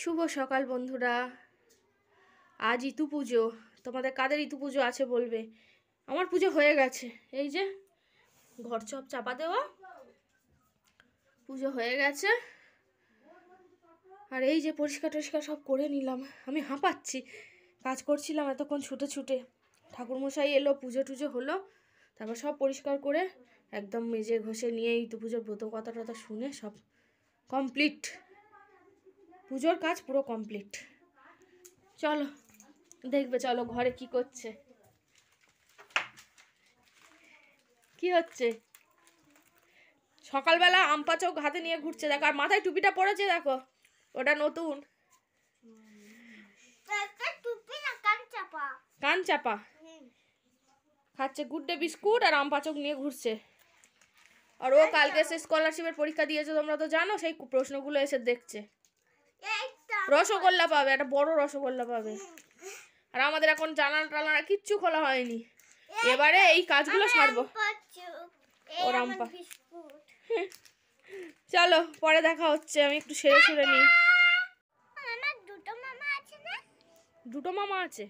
শুভ সকাল বন্ধুরা। আজ ইতু পুজো। তোমাদের কাদের ইতু পুজো আছে বলবে। আমার পুজো হয়ে গেছে, এই যে ঘর সব চাপা দেওয়া, পুজো হয়ে গেছে। আর এই যে পরিষ্কার টরিষ্কার সব করে নিলাম। আমি হাঁপাচ্ছি, কাজ করছিলাম এতক্ষণ ছুটে ছুটে। ঠাকুরমশাই এলো, পুজো টুজো হলো, তারপর সব পরিষ্কার করে একদম মেজে ঘষে নিয়ে ইতু পুজোর ব্রত কথা টথা শুনে সব কমপ্লিট। পুজোর কাজ পুরো কমপ্লিট। চলো দেখবে, চলো ঘরে কি করছে, কি হচ্ছে। সকালবেলা আম পাচক হাতে নিয়ে ঘুরছে দেখো, আর মাথায় টুপিটা পড়েছে দেখো, ওটা নতুন কান চাপা। খাচ্ছে গুড্ডে বিস্কুট আর আম পাচক নিয়ে ঘুরছে। আর ও কালকে সে স্কলারশিপের পরীক্ষা দিয়েছে, তোমরা তো জানো, সেই প্রশ্নগুলো এসে দেখছে। রসগোল্লা পাবে, একটা বড় রসগোল্লা পাবে। আর আমাদের এখন জানালা টালানা কিচ্ছু খোলা হয়নি, এবারে এই কাজগুলো সারবো। চলো পরে দেখা হচ্ছে, আমি একটু সেরে সুরে নিই। দুটো মামা আছে?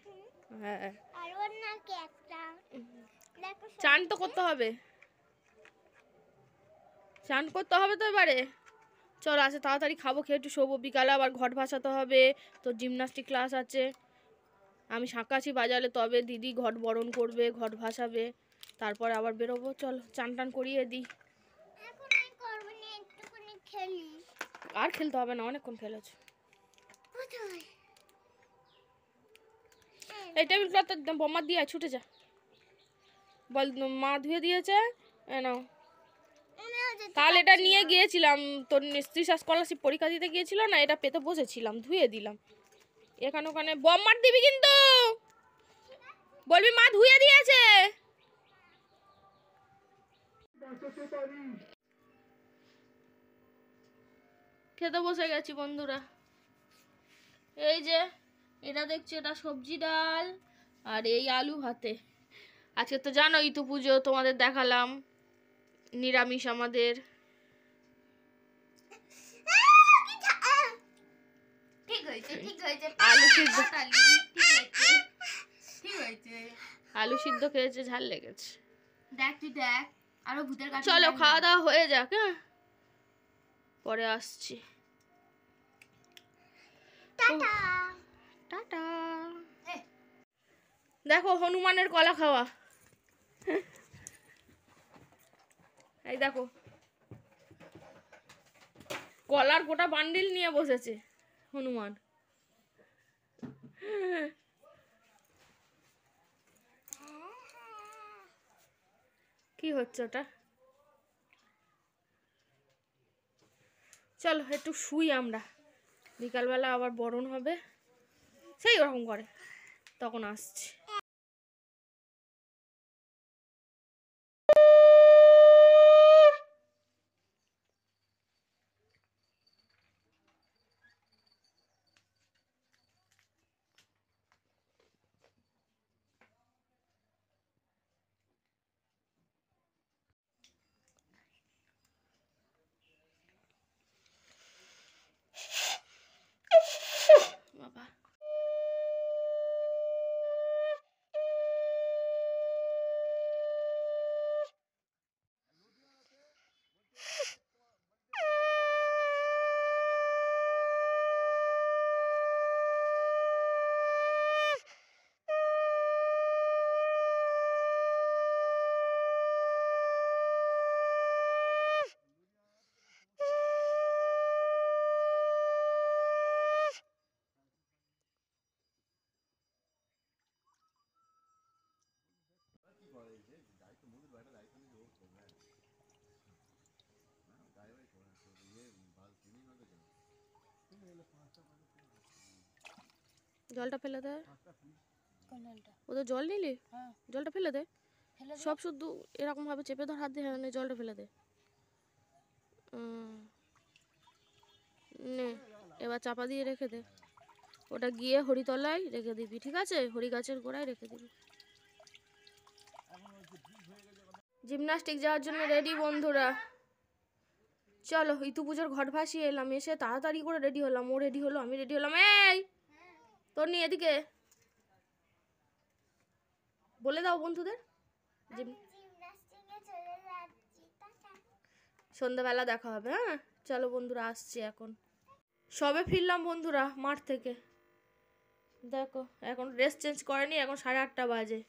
হ্যাঁ, চান তো করতে হবে, চান করতে হবে তো এবারে। চলো আসে তাড়াতাড়ি খাবো, খেয়ে একটু শোবো, বিকালে আবার ঘট ভাসাতে হবে, তো জিমনাস্টিক ক্লাস আছে। আমি শাঁকাছি বাজালে, তবে দিদি ঘট বরণ করবে, ঘট ভাসাবে, তারপরে আবার বেরোবো। চলো চান টান করিয়ে দিই। আর খেলতে হবে না, অনেকক্ষণ খেলেছো। এই টেবিল ক্লথটা বোমা দিয়ে ছুটে যা, বল মা ধুয়ে দিয়েছে নাও। কাল এটা নিয়ে গিয়েছিলাম, তোর তৃষা স্কলারশিপ পরীক্ষা দিতে গিয়েছিল না, এটা পেতে বসেছিলাম, ধুয়ে দিলাম। এখানে ওখানে বম মার দিবি কিন্তু, বলবি মা ধুয়ে দিয়েছে। খেতে বসে গেছি বন্ধুরা। এই যে এটা দেখছি, এটা সবজি ডাল আর এই আলু ভাতে। আজকে তো জানো ইতু পুজো, তোমাদের দেখালাম, নিরামিষ আমাদের। আলু সিদ্ধ খেয়েছে, ঝাল লেগেছে। চলো খাওয়া দাওয়া হয়ে যাক, হ্যাঁ পরে আসছি। টাটা। দেখো হনুমানের কলা খাওয়া, এই দেখো কলার গোটা বান্ডিল নিয়ে বসেছে হনুমান। কি হচ্ছে ওটা? চলো একটু শুই আমরা, বিকালবেলা আবার বরণ হবে, সেই ওরকম করে, তখন আসছি। বাবা জলটা ফেলে দে, ওদের জল নিলি, জলটা ফেলে দে, সব শুধু এরকম ভাবে চেপে ধর হাত দিয়ে, জলটা ফেলে দে। নে এবার চাপা দিয়ে রেখে দে, ওটা গিয়ে হরিতলায় রেখে দিবি, ঠিক আছে, হরি গাছের গোড়ায় রেখে দিবি। জিমনাস্টিক যাওয়ার জন্য রেডি বন্ধুরা। চলো ইতু পুজোর ঘট ভাসিয়ে এলাম, এসে তাড়াতাড়ি করে রেডি হলাম, ও রেডি হলো, আমি রেডি হলাম। এই তোর নিয়ে এদিকে বলে দাও বন্ধুদের যে সন্ধ্যাবেলা দেখা হবে। হ্যাঁ চলো বন্ধুরা, আসছি এখন। সবে ফিরলাম বন্ধুরা মাঠ থেকে, দেখো এখন ড্রেস চেঞ্জ করেনি, এখন 8:30 বাজে।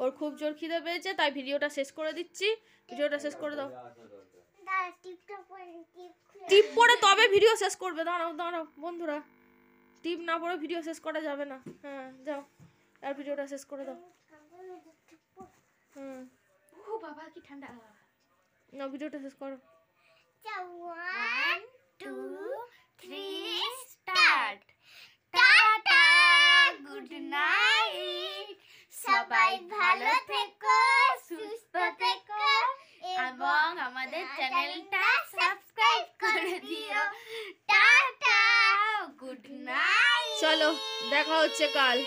ওর খুব জোর খিদে পেয়েছে, তাই ভিডিওটা শেষ করে দিচ্ছি। ভিডিওটা শেষ করে দাও। টিপ পরে তবে ভিডিও শেষ করবে। দাঁড়াও দাঁড়াও বন্ধুরা, টিপ না পরে ভিডিও শেষ করা যাবে না। হ্যাঁ যাও, আর ভিডিওটা শেষ করে দাও। হুম ও বাবা কি ঠান্ডা। না ভিডিওটা শেষ করো। 1 2 3 স্টার্ট। টাটা, গুড নাইট, সবাই ভালো থেকো, সুস্থ থেকো এবং আমাদের চ্যানেলটা সাবস্ক্রাইব করে দিও। Tata, good night. চলো দেখা হচ্ছে কাল।